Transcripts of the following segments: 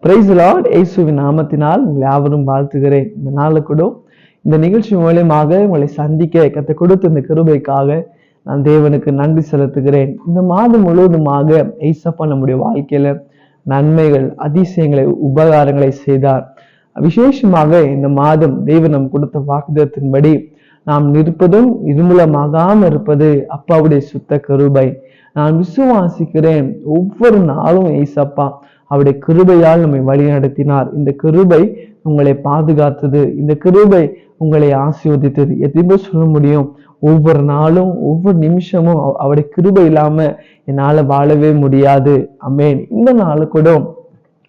Praise the Lord. இயேசுவின் நாமத்தினால் உங்களை யாவரும் வாழ்த்துகிறேன். இந்த நாள் கூட இந்த நிகழ்ச்சி மூலமாக உங்களை சந்திக்க கர்த்தர் கொடுத்த இந்த கிருபைக்காக நான் தேவனுக்கு நன்றி செலுத்துகிறேன். இந்த மாதம் முழுவதுமாக ஏசப்பா நம்முடைய வாழ்க்கையில நன்மைகள், அதிசயங்களை, உபகாரங்களை செய்தார். விசேஷமாக இந்த மாதம் தேவன் நம் கொடுத்த வாக்குத்தத்தின்படி நாம் நிற்பதும் இருமூலமாகாம இருப்பது அப்பாவுடைய சுத்த கிருபை. நான் விசுவாசிக்கிறேன், ஒவ்வொரு நாளும் ஏசப்பா அவருடைய கிருபையால் நம்மை வழி நடத்தினார். இந்த கிருபை உங்களை பாதுகாத்தது, இந்த கிருபை உங்களை ஆசீர்வதித்தது. எதையுமே சொல்ல முடியும், ஒவ்வொரு நாளும் ஒவ்வொரு நிமிஷமும் அவருடைய கிருபை இல்லாம என்னால வாழவே முடியாது. ஆமென். இந்த நாள் கூட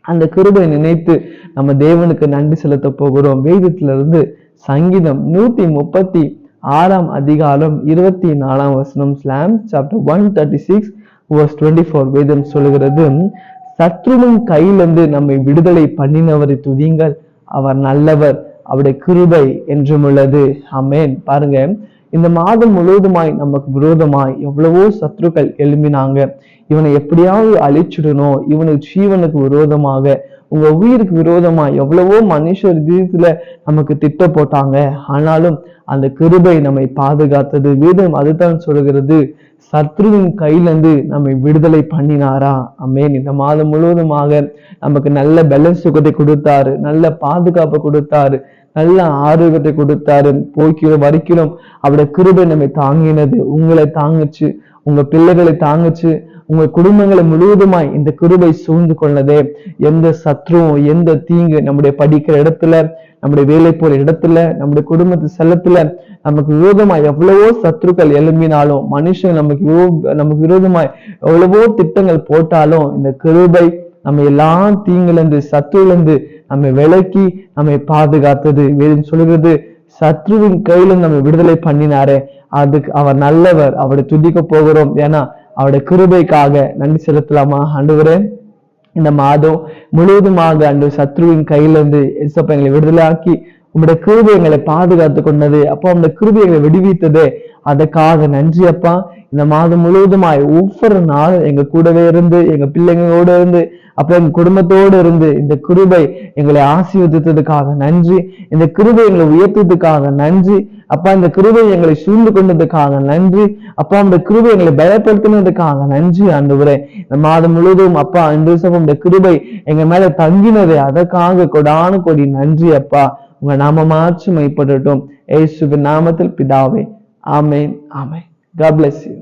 அந்த கிருபை நினைத்து நம்ம தேவனுக்கு நன்றி செலுத்த போகிறோம். வேதத்திலிருந்து சங்கீதம் 136 அதிகாரம் 24 வசனம், Psalms chapter 136 verse 24 வேதம் சொல்லுகிறது, சத்ருவின் கையிலிருந்து நம்மை விடுதலை பண்ணினவரை துதிங்கள், அவர் நல்லவர், அவருடைய கிருபை என்றும் உள்ளது. ஆமென். பாருங்க, இந்த மாதம் முழுவதுமாய் நமக்கு விரோதமாய் எவ்வளவோ சத்ருக்கள் எழும்பினாங்க. இவனை எப்படியாவது அழிச்சிடணும், இவனுக்கு ஜீவனுக்கு விரோதமாக, உங்க உயிருக்கு விரோதமா எவ்வளவோ மனுஷர் விதத்துல நமக்கு திட்ட போட்டாங்க. ஆனாலும் அந்த கிருபை நம்மை பாதுகாத்தது. வேதம் அதுதான் சொல்கிறது, சத்ருவின் கையிலிருந்து நம்மை விடுதலை பண்ணினாரா. ஆமென். இந்த மாதம் முழுவதுமாக நமக்கு நல்ல பலன் சுகத்தை கொடுத்தாரு, நல்ல பாதுகாப்பை கொடுத்தாரு, நல்ல ஆரோக்கியத்தை கொடுத்தாரு. போய்க்கிறோம் வரைக்கிறோம் அவருடைய கிருபை நம்மை தாங்கினது. உங்களை தாங்குச்சு, உங்க பிள்ளைகளை தாங்குச்சு, உங்க குடும்பங்களை முழுவதுமாய் இந்த கிருபை சூழ்ந்து கொள்ளதே. எந்த சத்ருவும், எந்த தீங்கு நம்முடைய படிக்கிற இடத்துல, நம்முடைய வேலை போற இடத்துல, நம்முடைய குடும்பத்து செல்லத்துல நமக்கு விரோதமாய் எவ்வளவோ சத்ருக்கள் எழும்பினாலும், மனுஷன் நமக்கு விரோதமாய் எவ்வளவோ திட்டங்கள் போட்டாலும், இந்த கிருபை நம்ம எல்லா தீங்கிலிருந்து, சத்ருவிலிருந்து நம்மை விலக்கி நம்மை பாதுகாத்தது. வேதம் சொல்கிறது, சத்ருவின் கையில நம்ம விடுதலை பண்ணினாரே, அதுக்கு அவர் நல்லவர், அவரை துதிக்க போகிறோம். ஏன்னா அவருடைய கிருபைக்காக நன்றி செலுத்தலாமா? ஆண்டவரே, இந்த மாதம் முழுவதுமாக அந்த சத்ருவின் கையிலிருந்து ஏசப்பா எங்களை விடுதலையாக்கி உங்களுடைய கிருபை எங்களை பாதுகாத்து கொண்டது. அப்போ அந்த கிருபை எங்களை விடுவித்தது, அதுக்காக நன்றி அப்பா. இந்த மாதம் முழுவதுமாய் ஒவ்வொரு நாளும் எங்க கூடவே இருந்து, எங்க பிள்ளைங்களோட இருந்து, அப்ப எங்க குடும்பத்தோடு இருந்து இந்த கிருபை எங்களை ஆசீர்வதித்ததுக்காக நன்றி. இந்த கிருபை எங்களை உயர்த்ததுக்காக நன்றி அப்பா. இந்த கிருபை எங்களை சூழ்ந்து கொண்டதுக்காக நன்றி அப்பா. இந்த கிருபை எங்களை பயப்படுத்தினதுக்காக நன்றி ஆண்டவரே. இந்த மாதம் முழுவதும் அப்பா இந்த கிருபை எங்க மேல தங்கினது, அதற்காக கொடான கொடி நன்றி அப்பா. உங்க நாமமாச்சு மைப்படட்டும். இயேசுவின் நாமத்தில் பிதாவே, ஆமென், ஆமென். God bless you.